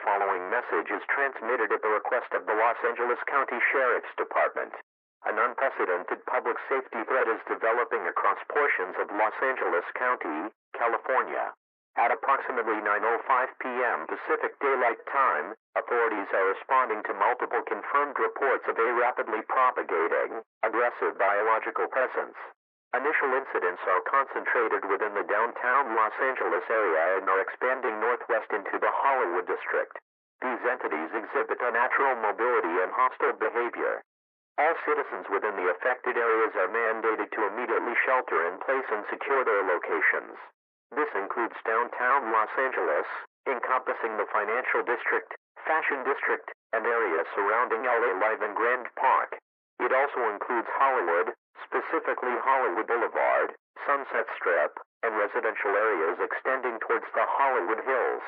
following message is transmitted at the request of the Los Angeles County Sheriff's Department. An unprecedented public safety threat is developing across portions of Los Angeles County, California. At approximately 9:05 p.m. Pacific Daylight Time, authorities are responding to multiple confirmed reports of a rapidly propagating, aggressive biological presence. Initial incidents are concentrated within the downtown Los Angeles area and are expanding northwest into the Hollywood district. These entities exhibit unnatural mobility and hostile behavior. All citizens within the affected areas are mandated to immediately shelter in place and secure their locations. This includes downtown Los Angeles, encompassing the Financial District, Fashion District, and areas surrounding LA Live and Grand Park. It also includes Hollywood, specifically Hollywood Boulevard, Sunset Strip, and residential areas extending towards the Hollywood Hills.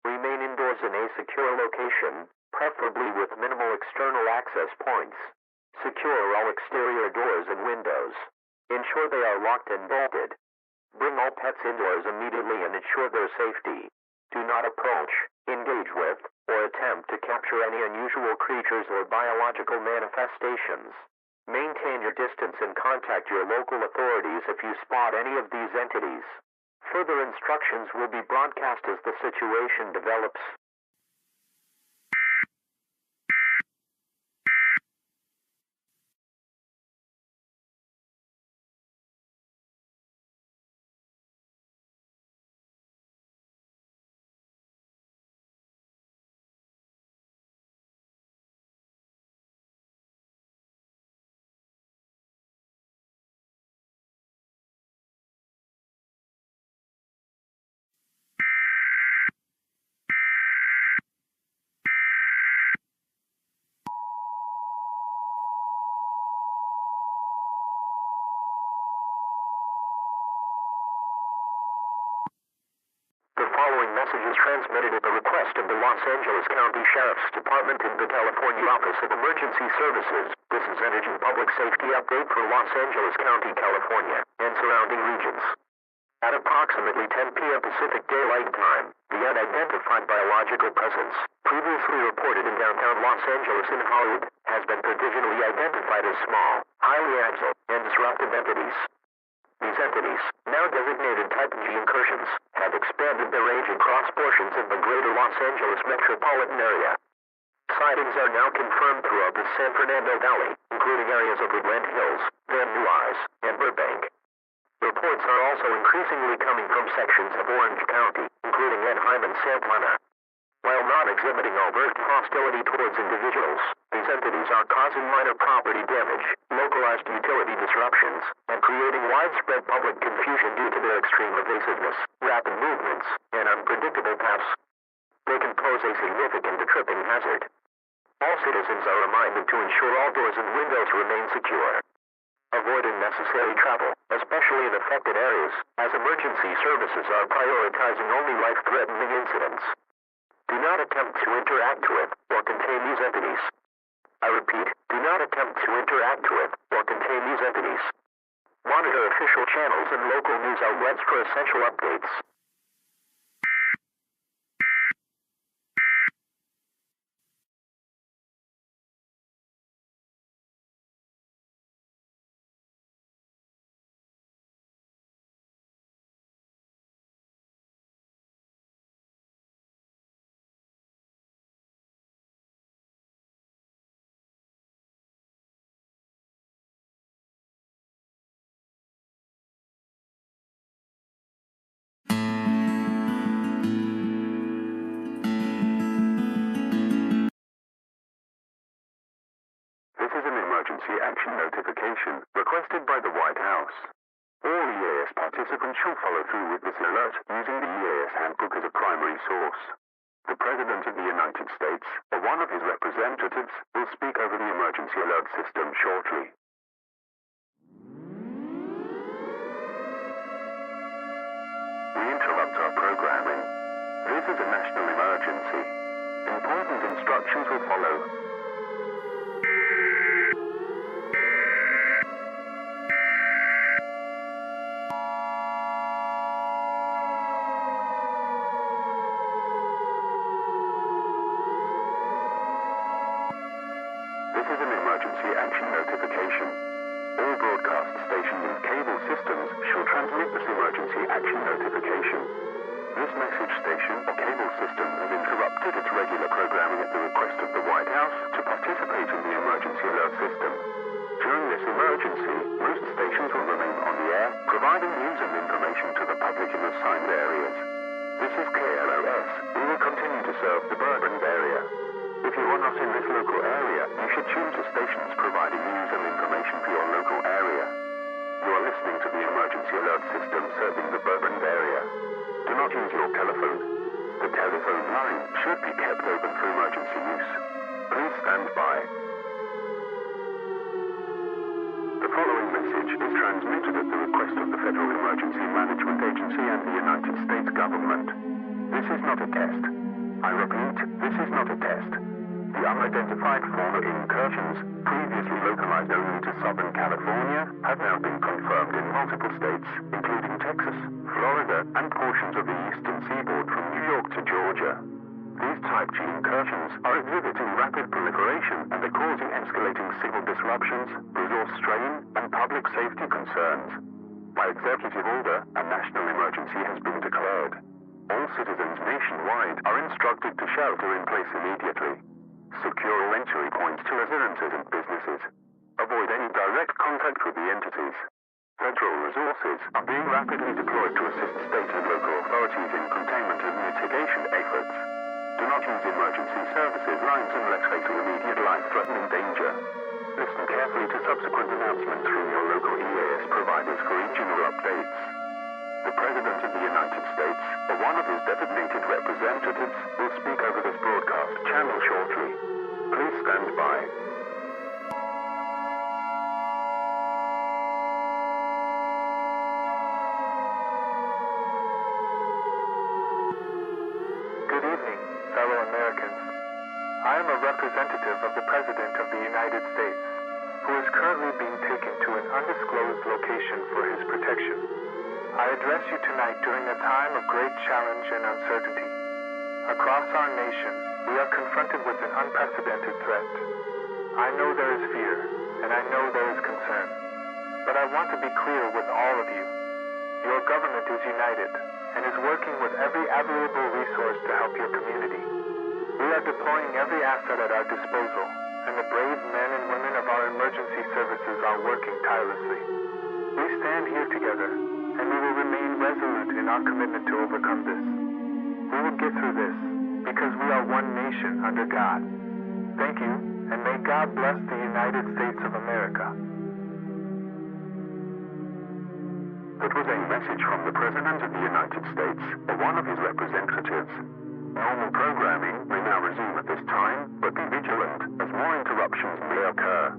Remain indoors in a secure location, preferably with minimal external access points. Secure all exterior doors and windows. Ensure they are locked and bolted. Bring all pets indoors immediately and ensure their safety. Do not approach, engage with, or attempt to capture any unusual creatures or biological manifestations. Maintain your distance and contact your local authorities if you spot any of these entities. Further instructions will be broadcast as the situation develops. The following message is transmitted at the request of the Los Angeles County Sheriff's Department in the California Office of Emergency Services. This is Energy Public Safety Update for Los Angeles County, California, and surrounding regions. At approximately 10 p.m. Pacific Daylight Time, the unidentified biological presence, previously reported in downtown Los Angeles and Hollywood, has been provisionally identified as small, highly agile, and disruptive entities. These entities, now designated Type G incursions, have expanded their range across portions of the greater Los Angeles metropolitan area. Sightings are now confirmed throughout the San Fernando Valley, including areas of Woodland Hills, Van Nuys, and Burbank. Reports are also increasingly coming from sections of Orange County, including Anaheim and Santa Ana. While not exhibiting overt hostility towards individuals, these entities are causing minor property damage, localized utility disruptions, and creating widespread public confusion due to their extreme evasiveness, rapid movements, and unpredictable paths. They can pose a significant tripping hazard. All citizens are reminded to ensure all doors and windows remain secure. Avoid unnecessary travel, especially in affected areas, as emergency services are prioritizing only life-threatening incidents. Do not attempt to interact with or contain these entities. I repeat, do not attempt to interact with or contain these entities. Monitor official channels and local news outlets for essential updates. This is an emergency action notification requested by the White House. All EAS participants should follow through with this alert using the EAS handbook as a primary source. The President of the United States, or one of his representatives, will speak over the emergency alert system shortly. We interrupt our programming. This is a national emergency. Important instructions will follow. notification. All broadcast stations and cable systems shall transmit this emergency action notification. This message station or cable system has interrupted its regular programming at the request of the White House to participate in the emergency alert system. During this emergency, most stations will remain on the air, providing news and information to the public in assigned areas. This is KLOS. We will continue to serve the Burbank area. If you are not in this local area, you should tune to stations providing news and information for your local area. You are listening to the emergency alert system serving the Burbank area. Do not use your telephone. The telephone line should be kept open for emergency use. Please stand by. The following message is transmitted at the request of the Federal Emergency Management Agency and the United States government. This is not a test. I repeat, this is not a test. The unidentified former incursions, previously localized only to Southern California, have now been confirmed in multiple states, including Texas, Florida, and portions of the eastern seaboard from New York to Georgia. These Type G incursions are exhibiting rapid proliferation and are causing escalating civil disruptions, resource strain, and public safety concerns. By executive order, a national emergency has been declared. All citizens nationwide are instructed to shelter in place immediately. Secure all entry points to residences and businesses. Avoid any direct contact with the entities. Federal resources are being rapidly deployed to assist state and local authorities in containment and mitigation efforts. Do not use emergency services lines unless facing immediate life-threatening danger. Listen carefully to subsequent announcements from your local EAS providers for regional updates. The President of the United States, or one of his designated representatives, will speak over this broadcast channel shortly. Please stand by. Good evening, fellow Americans. I am a representative of the President of the United States, who is currently being taken to an undisclosed location for his protection. I address you tonight during a time of great challenge and uncertainty. Across our nation, we are confronted with an unprecedented threat. I know there is fear, and I know there is concern. But I want to be clear with all of you. Your government is united, and is working with every available resource to help your community. We are deploying every asset at our disposal, and the brave men and women of our emergency services are working tirelessly. We stand here together, and we will remain resolute in our commitment to overcome this. We will get through this, because we are one nation under God. Thank you, and may God bless the United States of America. That was a message from the President of the United States, or one of his representatives. Normal programming may now resume at this time, but be vigilant, as more interruptions may occur.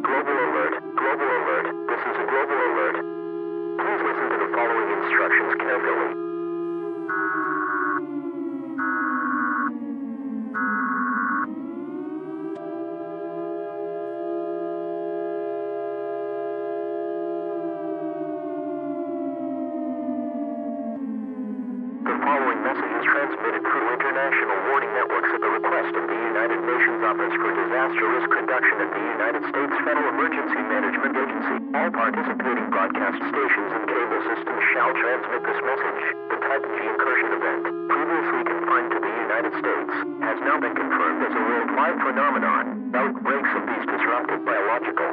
Global alert. Global alert. This is a global alert. Please listen to the following instructions carefully. The following message is transmitted through international warning networks at the request of the United Nations Office for Disaster Risk Reduction at the United States Federal Emergency Management Agency. All participating broadcast stations and cable systems shall transmit this message. The Type G incursion event, previously confined to the United States, has now been confirmed as a worldwide phenomenon. Outbreaks of these disruptive biological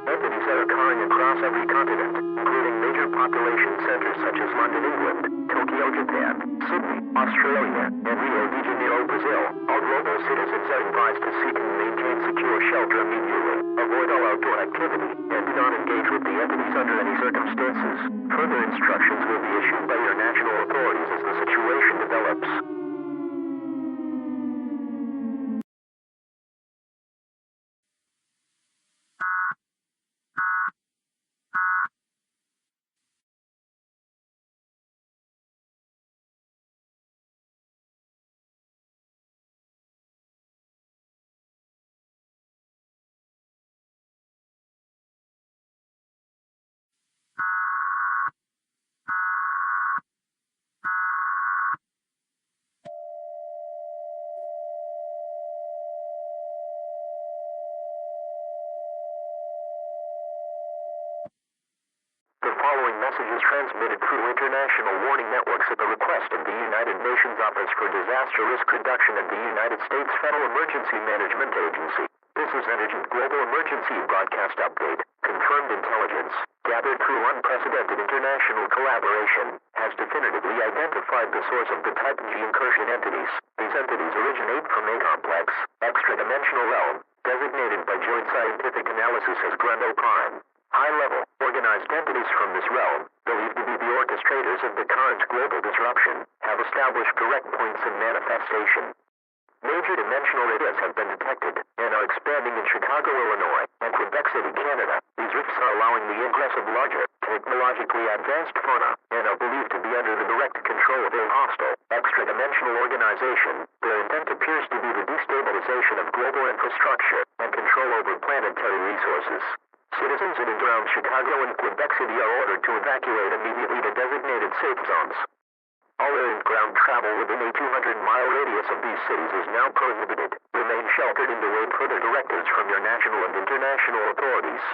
entities are occurring across every continent, including major population centers such as London, England, Tokyo, Japan, Sydney, Australia, and Rio de Janeiro, Brazil. All global citizens are advised to seek and maintain secure shelter immediately, avoid all outdoor activity, and do not engage with with the entities under any circumstances. Further instructions will be issued by your national authorities as the situation develops. The following message is transmitted through international warning networks at the request of the United Nations Office for Disaster Risk Reduction at the United States Federal Emergency Management Agency. This is an urgent global emergency broadcast update. Confirmed intelligence, gathered through unprecedented international collaboration, has definitively identified the source of the Type G incursion entities. These entities originate from a complex, extra-dimensional realm, designated by joint scientific analysis as Grendo Prime. High-level, organized entities from this realm, believed to be the orchestrators of the current global disruption, have established direct points of manifestation. Major dimensional areas have been detected, and are expanding in Chicago, Illinois, and Quebec City, Canada. These rifts are allowing the ingress of larger, technologically advanced fauna, and are believed to be under the direct control of a hostile, extra-dimensional organization. Their intent appears to be the destabilization of global infrastructure, and control over planetary resources. Citizens in and around Chicago and Quebec City are ordered to evacuate immediately to designated safe zones. All air and ground travel within a 200-mile radius of these cities is now prohibited. Remain sheltered and await further directives from your national and international authorities.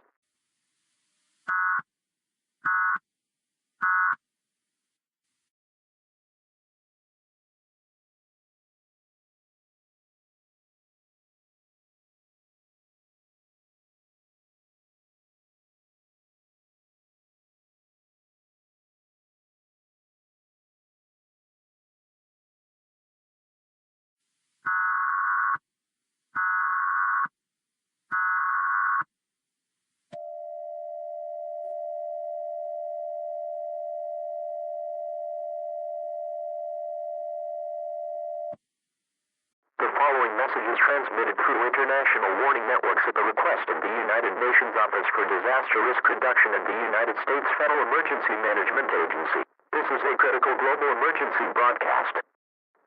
The following message is transmitted through international warning networks at the request of the United Nations Office for Disaster Risk Reduction at the United States Federal Emergency Management Agency. This is a critical global emergency broadcast.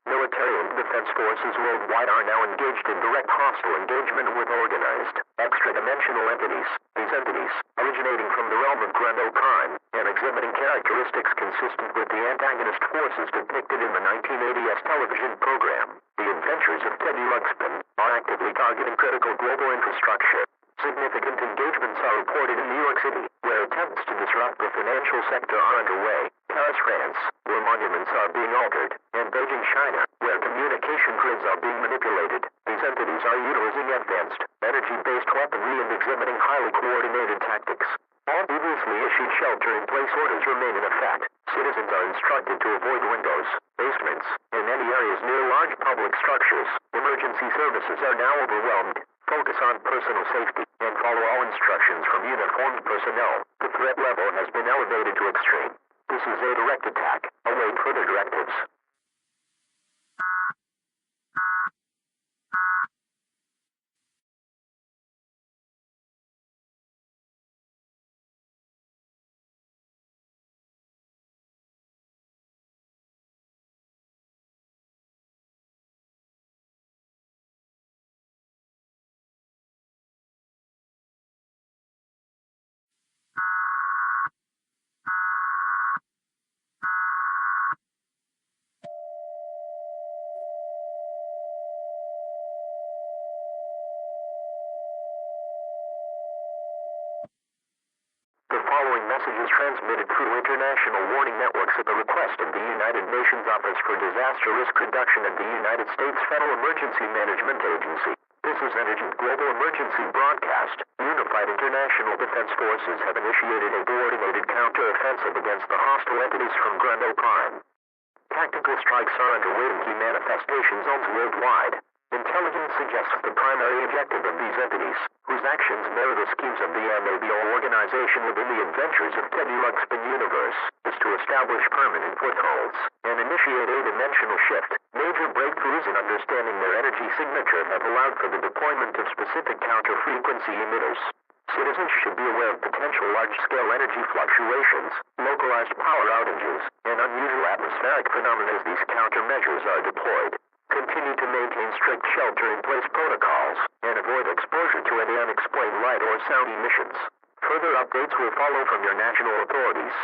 Military and defense forces worldwide are now engaged in direct hostile engagement with organized, extra-dimensional entities. These entities, originating from the realm of Grendo Prime, and exhibiting characteristics consistent with the antagonist forces depicted in the 1980 EAS television program, The Adventures of Teddy Ruxpin, are actively targeting critical global infrastructure. Significant engagements are reported in New York City, where attempts to disrupt the financial sector are underway, Paris, France, where monuments are being altered, and Beijing, China, where communication grids are being manipulated. These entities are utilizing advanced, energy-based weaponry and exhibiting highly coordinated tactics. All previously issued shelter-in-place orders remain in effect. Citizens are instructed to avoid windows, basements, and any areas near large public structures. Emergency services are now overwhelmed. Focus on personal safety, and follow all instructions from uniformed personnel. The threat level has been elevated to extreme. This is a direct attack. Await further directives. The following message is transmitted through international warning networks at the request of the United Nations Office for Disaster Risk Reduction at the United States Federal Emergency Management Agency. This is an urgent global emergency broadcast. Unified International Defense Forces have initiated a coordinated counter-offensive against the hostile entities from Grendo Prime. Tactical strikes are underway in key manifestation zones worldwide. Intelligence suggests the primary objective of these entities, whose actions mirror the schemes of the MABO organization within the adventures of Teddy Ruxpin universe, is to establish permanent footholds and initiate a dimensional shift. Major breakthroughs in understanding their energy signature have allowed for the deployment of specific counter-frequency emitters. Citizens should be aware of potential large-scale energy fluctuations, localized power outages, and unusual atmospheric phenomena as these countermeasures are deployed. Continue to maintain strict shelter-in-place protocols, and avoid exposure to any unexplained light or sound emissions. Further updates will follow from your national authorities.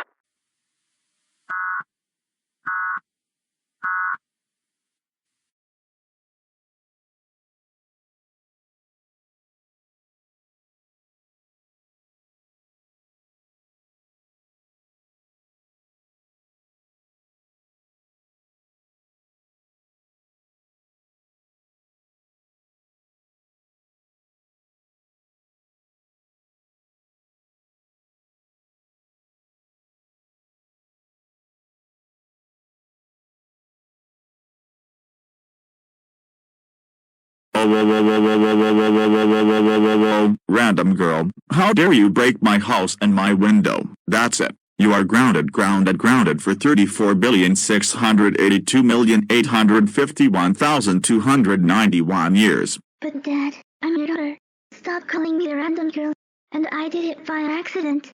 Random girl, how dare you break my house and my window? That's it. You are grounded for 34,682,851,291 years. But Dad, I'm your daughter. Stop calling me a random girl. And I did it by accident.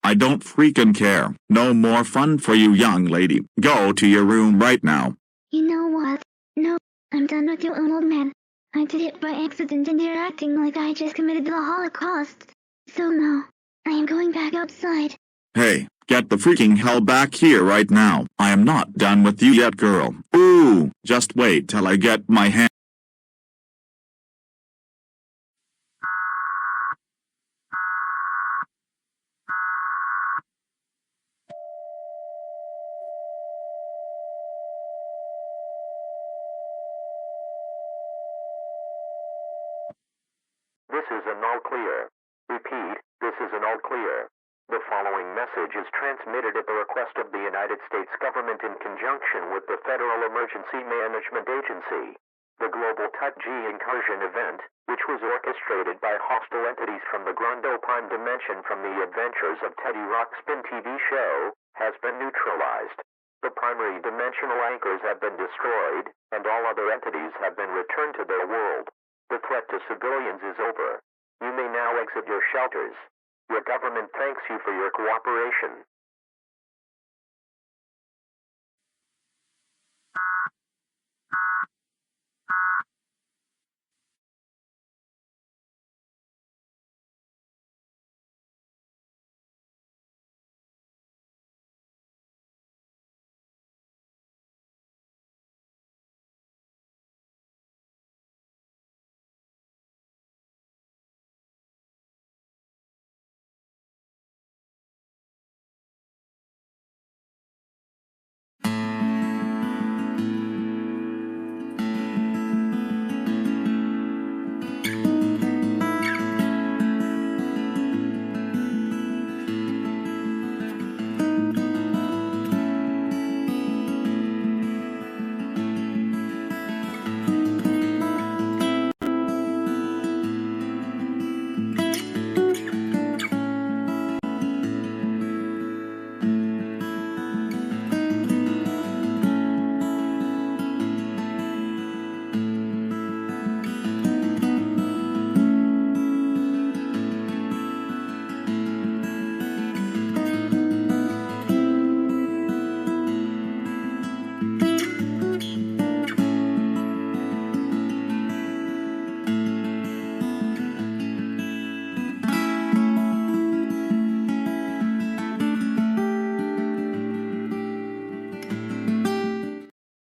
I don't freaking care. No more fun for you, young lady. Go to your room right now. You know what? No, I'm done with you, old man. I did it by accident and you're acting like I just committed the Holocaust. So no, I am going back outside. Hey, get the freaking hell back here right now. I am not done with you yet, girl. Ooh, just wait till I get my hand. This is an all clear. Repeat, this is an all clear. The following message is transmitted at the request of the United States government in conjunction with the Federal Emergency Management Agency. The Global Tut-G incursion event, which was orchestrated by hostile entities from the Grundopine dimension from the adventures of Teddy Ruxpin TV show, has been neutralized. The primary dimensional anchors have been destroyed, and all other entities have been returned to their world. The threat to civilians is over. You may now exit your shelters. Your government thanks you for your cooperation.